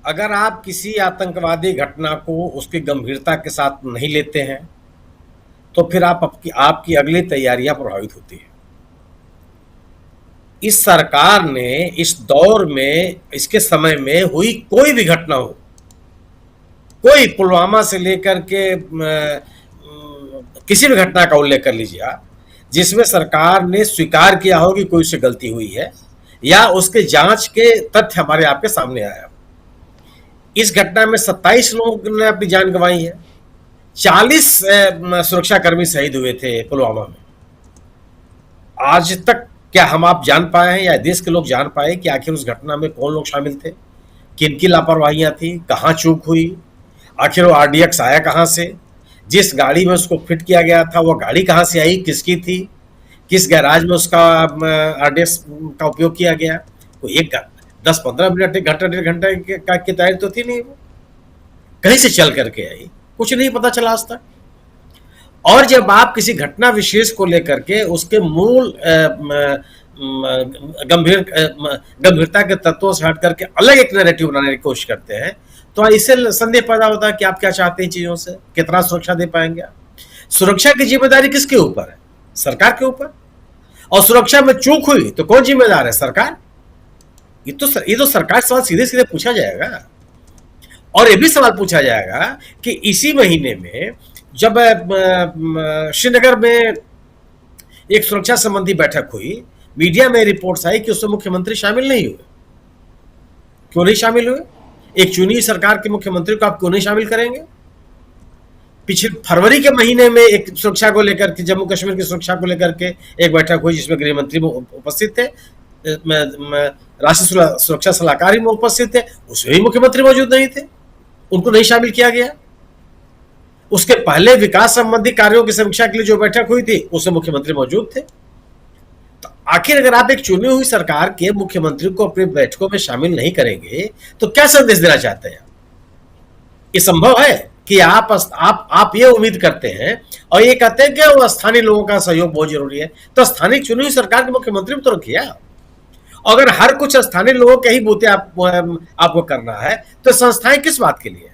अगर आप किसी आतंकवादी घटना को उसकी गंभीरता के साथ नहीं लेते हैं तो फिर आपकी आपकी अगली तैयारियां प्रभावित होती हैं। इस सरकार ने इस दौर में, इसके समय में हुई कोई भी घटना हो, कोई पुलवामा से लेकर के किसी भी घटना का उल्लेख कर लीजिए आप, जिसमें सरकार ने स्वीकार किया हो कि कोई उससे गलती हुई है या उसके जांच के तथ्य हमारे आपके सामने आया। इस घटना में 27 लोगों ने अपनी जान गंवाई है, 40 सुरक्षाकर्मी शहीद हुए थे पुलवामा में। आज तक क्या हम आप जान पाए हैं या देश के लोग जान पाए कि आखिर उस घटना में कौन लोग शामिल थे, किनकी लापरवाहियां थी, कहां चूक हुई, आखिर वो आरडीएक्स आया कहां से, जिस गाड़ी में उसको फिट किया गया था वो गाड़ी कहां से आई, किसकी थी, किस गैराज में उसका आरडीएक्स का उपयोग किया गया। कोई एक 10-15 मिनट, एक घंटा, 1.5 घंटे की तैयारी तो थी नहीं, वो कहीं से चल करके आई, कुछ नहीं पता चला आज तक। और जब आप किसी घटना विशेष को लेकर के उसके मूल गंभीरता के तत्वों से हट करके अलग एक नैरेटिव बनाने की कोशिश करते हैं, तो इससे संदेह पैदा होता है कि आप क्या चाहते हैं चीजों से, कितना सुरक्षा दे पाएंगे आप। सुरक्षा की जिम्मेदारी किसके ऊपर है? सरकार के ऊपर। और सुरक्षा में चूक हुई तो कौन जिम्मेदार है? सरकार। ये तो सरकार सवाल सीधे सीधे पूछा जाएगा। और ये भी सवाल पूछा जाएगा कि इसी महीने में जब श्रीनगर में एक सुरक्षा संबंधी बैठक हुई, मीडिया में रिपोर्ट्स आई कि उसमें मुख्यमंत्री शामिल नहीं हुए। क्यों नहीं शामिल हुए? एक चुनी हुई सरकार के मुख्यमंत्री को आप क्यों नहीं शामिल करेंगे? पिछले फरवरी के महीने में एक सुरक्षा को लेकर के, जम्मू कश्मीर की सुरक्षा को लेकर के एक बैठक हुई जिसमें गृह मंत्री उपस्थित थे, राष्ट्रीय सुरक्षा सलाहकार भी उपस्थित थे, उसमें भी मुख्यमंत्री मौजूद नहीं थे, उनको नहीं शामिल किया गया। उसके पहले विकास संबंधी कार्यों की समीक्षा के लिए जो बैठक हुई थी उसमें मुख्यमंत्री मौजूद थे। तो आखिर अगर आप एक चुनी हुई सरकार के मुख्यमंत्री को अपनी बैठकों में शामिल नहीं करेंगे तो क्या संदेश देना चाहते हैं? ये संभव है कि आप ये उम्मीद करते हैं और ये कहते हैं कि वो स्थानीय लोगों का सहयोग बहुत जरूरी है, तो स्थानीय चुनी हुई सरकार के मुख्यमंत्री भी तो रखिए। अगर हर कुछ स्थानीय लोगों के ही बूते आपको करना है तो संस्थाएं किस बात के लिए?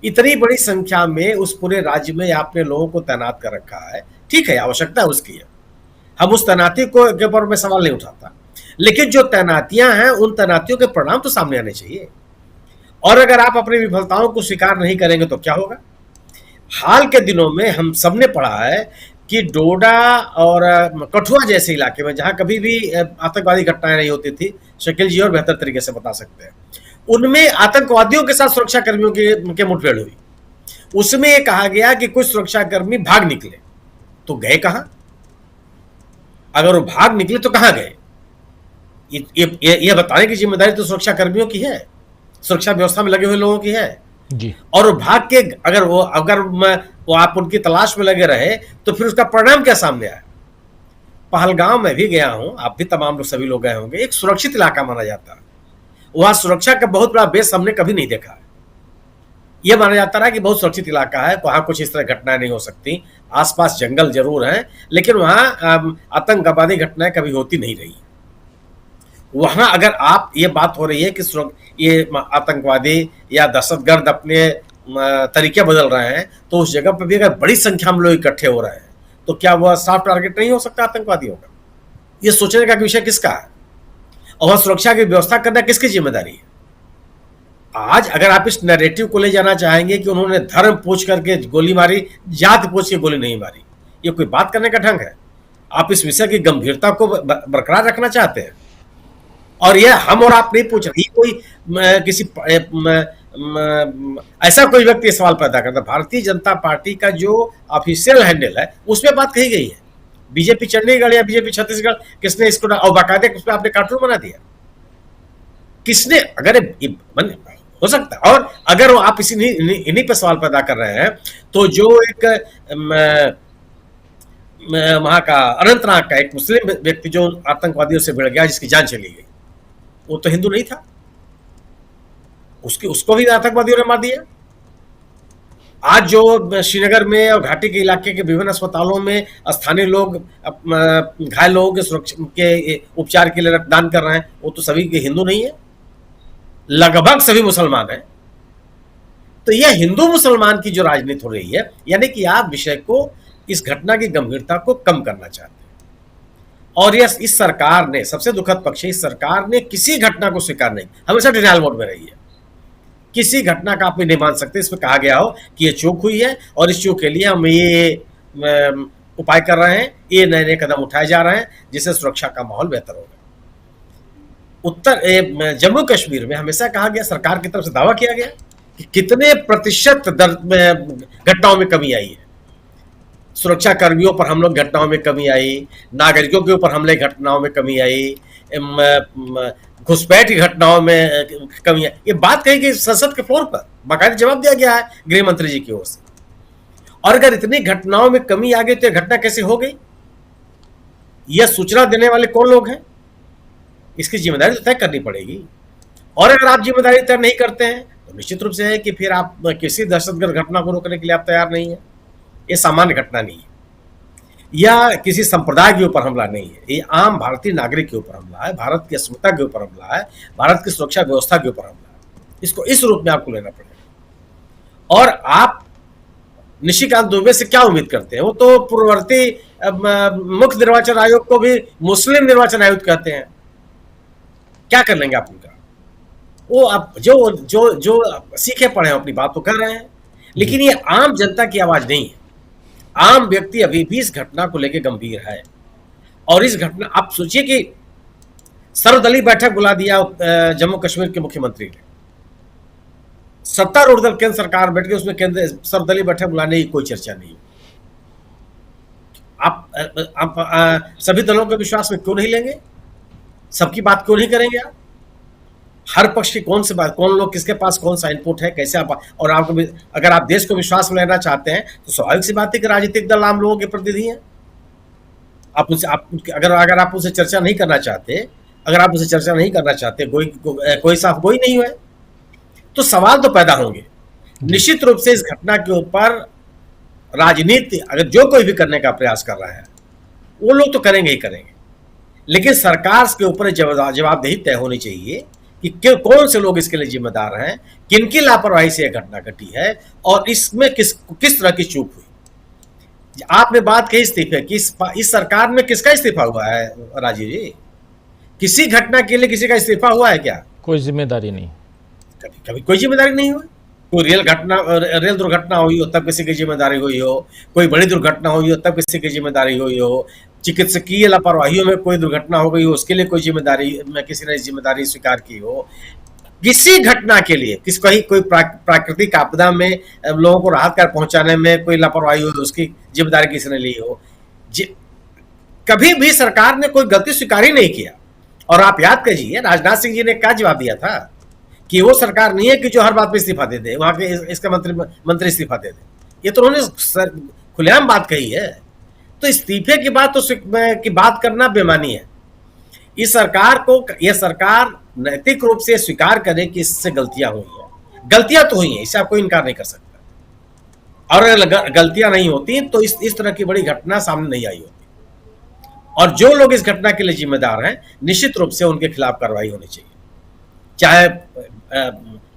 इतनी बड़ी संख्या में उस पूरे राज्य में आपने लोगों को तैनात कर रखा है, ठीक है, आवश्यकता उसकी है, हम उस तैनाती को के ऊपर में सवाल नहीं उठाता, लेकिन जो तैनातियां हैं उन तैनातियों के परिणाम तो सामने आने चाहिए। और अगर आप अपनी विफलताओं को स्वीकार नहीं करेंगे तो क्या होगा? हाल के दिनों में हम सबने पढ़ा है कि डोडा और कठुआ जैसे इलाके में जहां कभी भी आतंकवादी घटनाएं नहीं होती थी, शकील जी और बेहतर तरीके से बता सकते हैं, उनमें आतंकवादियों के साथ सुरक्षा कर्मियों के मुठभेड़ हुई। उसमें यह कहा गया कि कुछ सुरक्षाकर्मी भाग निकले, तो गए कहां? अगर वो भाग निकले तो कहां गए? ये बताने की जिम्मेदारी तो सुरक्षा कर्मियों की है, सुरक्षा व्यवस्था में लगे हुए लोगों की है जी। और वो भाग के अगर वो आप उनकी तलाश में लगे रहे तो फिर उसका परिणाम क्या सामने आया? पहलगांव में भी गया हूं, आप भी तमाम लोग, सभी लोग गए होंगे, एक सुरक्षित इलाका माना जाता है। वहां सुरक्षा का बहुत बड़ा बेस हमने कभी नहीं देखा है। यह माना जाता रहा कि बहुत सुरक्षित इलाका है, वहां कुछ इस तरह घटनाएं नहीं हो सकती, आसपास जंगल जरूर हैं, लेकिन वहां आतंकवादी घटनाएं कभी होती नहीं रही। वहां अगर आप ये बात हो रही है कि ये आतंकवादी या दहशतगर्द अपने तरीके बदल रहे हैं, तो उस जगह पर भी अगर बड़ी संख्या में लोग इकट्ठे हो रहे हैं तो क्या वह सॉफ्ट टारगेट नहीं हो सकता आतंकवादियों का? ये सोचने का विषय किसका है? और वह सुरक्षा की व्यवस्था करना किसकी जिम्मेदारी है? आज अगर आप इस नैरेटिव को ले जाना चाहेंगे कि उन्होंने धर्म पूछ करके गोली मारी, जाति पूछ के गोली नहीं मारी, ये कोई बात करने का ढंग है? आप इस विषय की गंभीरता को बरकरार रखना चाहते हैं और यह हम और आप नहीं पूछ रहे, कोई किसी ऐसा कोई व्यक्ति सवाल पैदा करता। भारतीय जनता पार्टी का जो ऑफिशियल हैंडल है उसमें बात कही गई है, बीजेपी चंडीगढ़ या बीजेपी छत्तीसगढ़, किसने इसको और बाकायदे उस पर आपने कार्टून बना दिया? किसने? अगर हो सकता है, और अगर आप इन्हीं पे सवाल पैदा कर रहे हैं तो जो एक वहां का अनंतनाग का एक मुस्लिम व्यक्ति जो आतंकवादियों से भिड़ गया, जिसकी जान चली गई, वो तो हिंदू नहीं था, उसको भी आतंकवादियों ने मार दिया। आज जो श्रीनगर में और घाटी के इलाके के विभिन्न अस्पतालों में स्थानीय लोग घायल लोगों के उपचार के लिए रक्तदान कर रहे हैं, वो तो सभी के हिंदू नहीं है। लगभग सभी मुसलमान हैं। तो यह हिंदू मुसलमान की जो राजनीति हो रही है, यानी कि आप विषय को, इस घटना की गंभीरता को कम करना चाहते हैं। और यह इस सरकार ने, सबसे दुखद पक्ष है, इस सरकार ने किसी घटना को स्वीकार नहीं, हमेशा डिनायल मोड में रही है। किसी घटना का आप नहीं मान सकते इसमें कहा गया हो कि ये चूक हुई है और इस चूक के लिए हम ये उपाय कर रहे हैं, ये नए नए कदम उठाए जा रहे हैं जिससे सुरक्षा का माहौल बेहतर होगा। जम्मू कश्मीर में हमेशा कहा गया, सरकार की तरफ से दावा किया गया कि कितने प्रतिशत घटनाओं में कमी आई है। सुरक्षा कर्मियों पर हमलों की घटनाओं में कमी आई, नागरिकों के ऊपर हमले घटनाओं में कमी आई, घुसपैठ की घटनाओं में कमी आई। ये बात कही गई संसद के फ्लोर पर, बाकायदा जवाब दिया गया है गृह मंत्री जी की ओर से। और अगर इतनी घटनाओं में कमी आ गई तो यह घटना कैसे हो गई? यह सूचना देने वाले कौन लोग हैं? इसकी जिम्मेदारी तो तय करनी पड़ेगी। और अगर आप जिम्मेदारी तय नहीं करते हैं तो निश्चित रूप से है कि फिर आप किसी दहशतगर्द घटना को रोकने के लिए आप तैयार नहीं है। ये सामान्य घटना नहीं है, या किसी संप्रदाय के ऊपर हमला नहीं है, ये आम भारतीय नागरिक के ऊपर हमला है, भारत की अस्मिता के ऊपर हमला है, भारत की सुरक्षा व्यवस्था के ऊपर हमला है। इसको इस रूप में आपको लेना पड़ेगा। और आप निशिकांत दुबे से क्या उम्मीद करते हैं? वो तो पूर्ववर्ती मुख्य निर्वाचन आयोग को भी मुस्लिम निर्वाचन आयोग कहते हैं। क्या कर लेंगे आप उनका? वो आप जो जो जो सीखे पढ़े हैं अपनी बात तो कर रहे हैं, लेकिन ये आम जनता की आवाज नहीं है। आम व्यक्ति अभी भी इस घटना को लेकर गंभीर है। और इस घटना, आप सोचिए कि सर्वदलीय बैठक बुला दिया जम्मू कश्मीर के मुख्यमंत्री ने, सत्तारूढ़ दल केंद्र सरकार बैठ के उसमें केंद्र सर्वदलीय बैठक बुलाने की कोई चर्चा नहीं। आप सभी दलों के विश्वास में क्यों नहीं लेंगे? सबकी बात क्यों नहीं करेंगे आप? हर पक्ष की कौन सी बात, कौन लोग, किसके पास कौन सा इनपुट है, कैसे आप, और आपको अगर आप देश को विश्वास में लेना चाहते हैं तो स्वाभाविक सी बात है कि राजनीतिक दल आम लोगों के प्रतिनिधि हैं। आप उनसे अगर आप उनसे चर्चा नहीं करना चाहते, कोई साफ गोई नहीं हुआ, तो सवाल तो पैदा होंगे। निश्चित रूप से इस घटना के ऊपर राजनीति अगर जो कोई भी करने का प्रयास कर रहा है, वो लोग तो करेंगे ही करेंगे, लेकिन सरकार के ऊपर जवाबदेही तय होनी चाहिए कि कौन से लोग इसके लिए जिम्मेदार हैं, किनकी लापरवाही से यह घटना घटी है और इसमें किस तरह की चूक हुई। आपने बात कही इस्तीफे की, इस सरकार में किसका इस्तीफा हुआ है राजीव जी? किसी घटना के लिए किसी का इस्तीफा हुआ है क्या? कोई जिम्मेदारी नहीं, कभी कोई जिम्मेदारी नहीं हुई। कोई रेल दुर्घटना हुई हो तब किसी की जिम्मेदारी हुई हो, कोई बड़ी दुर्घटना हुई हो तब किसी की जिम्मेदारी हुई हो, चिकित्सकीय लापरवाहियों में कोई दुर्घटना हो गई हो उसके लिए कोई जिम्मेदारी में किसी ने जिम्मेदारी स्वीकार की हो, किसी घटना के लिए कोई प्राकृतिक आपदा में लोगों को राहत कर पहुंचाने में कोई लापरवाही हो उसकी जिम्मेदारी किसी ने ली हो, कभी भी सरकार ने कोई गलती स्वीकार ही नहीं किया। और आप याद कीजिए राजनाथ सिंह जी ने क्या जवाब दिया था कि वो सरकार नहीं है कि जो हर बात पे इस्तीफा दे दे, वहां के इसका मंत्री इस्तीफा दे दे। ये तो उन्होंने खुलेआम बात कही है। तो इस्तीफे की बात करना बेमानी है। यह सरकार नैतिक रूप से स्वीकार करे कि इससे गलतियां हुई हैं। गलतियां तो हुई हैं, इससे आप कोई इनकार नहीं कर सकता। और अगर गलतियां नहीं होती तो इस तरह की बड़ी घटना सामने नहीं आई होती। और जो लोग इस घटना के लिए जिम्मेदार हैं, निश्चित रूप से उनके खिलाफ कार्रवाई होनी चाहिए। चाहे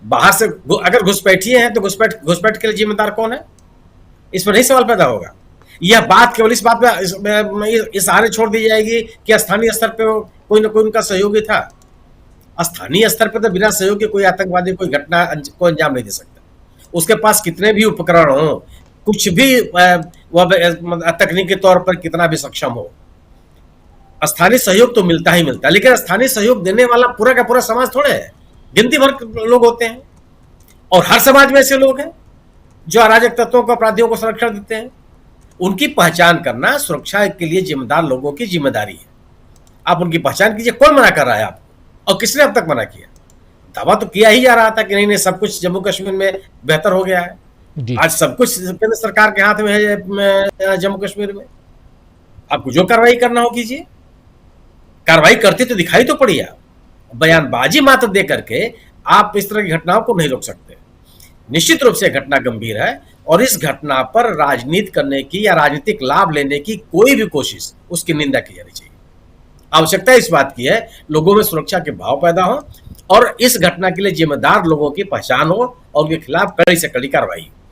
बाहर से अगर घुसपैठिए हैं तो घुसपैठ के लिए जिम्मेदार कौन है, इस पर नहीं सवाल पैदा होगा। यह बात केवल इस बात पे इस सहारे छोड़ दी जाएगी कि स्थानीय स्तर पे कोई ना कोई उनका सहयोगी था। स्थानीय स्तर पे तो बिना सहयोग के कोई आतंकवादी कोई घटना को अंजाम नहीं दे सकता। उसके पास कितने भी उपकरण हो, कुछ भी वह तकनीकी तौर पर कितना भी सक्षम हो, स्थानीय सहयोग तो मिलता ही मिलता है। लेकिन स्थानीय सहयोग देने वाला पूरा का पूरा समाज थोड़े है, गिनती भर लोग होते हैं। और हर समाज में ऐसे लोग हैं जो अराजक तत्वों को, अपराधियों को संरक्षण देते हैं। उनकी पहचान करना सुरक्षा के लिए जिम्मेदार लोगों की जिम्मेदारी है। आप उनकी पहचान कीजिए। कौन मना कर रहा है आपको, और किसने अब तक मना किया? दावा तो किया ही जा रहा था कि नहीं सब कुछ जम्मू कश्मीर में बेहतर हो गया है। आज सब कुछ केंद्र सरकार के हाथ में है जम्मू कश्मीर में। आपको जो कार्रवाई करना हो कीजिए। कार्रवाई करती तो दिखाई तो पड़ी। आप बयानबाजी मात्र दे करके आप इस तरह की घटनाओं को नहीं रोक सकते। निश्चित रूप से घटना गंभीर है और इस घटना पर राजनीति करने की या राजनीतिक लाभ लेने की कोई भी कोशिश, उसकी निंदा की जानी चाहिए। आवश्यकता इस बात की है लोगों में सुरक्षा के भाव पैदा हो और इस घटना के लिए जिम्मेदार लोगों की पहचान हो और उनके खिलाफ कड़ी से कड़ी कार्रवाई हो।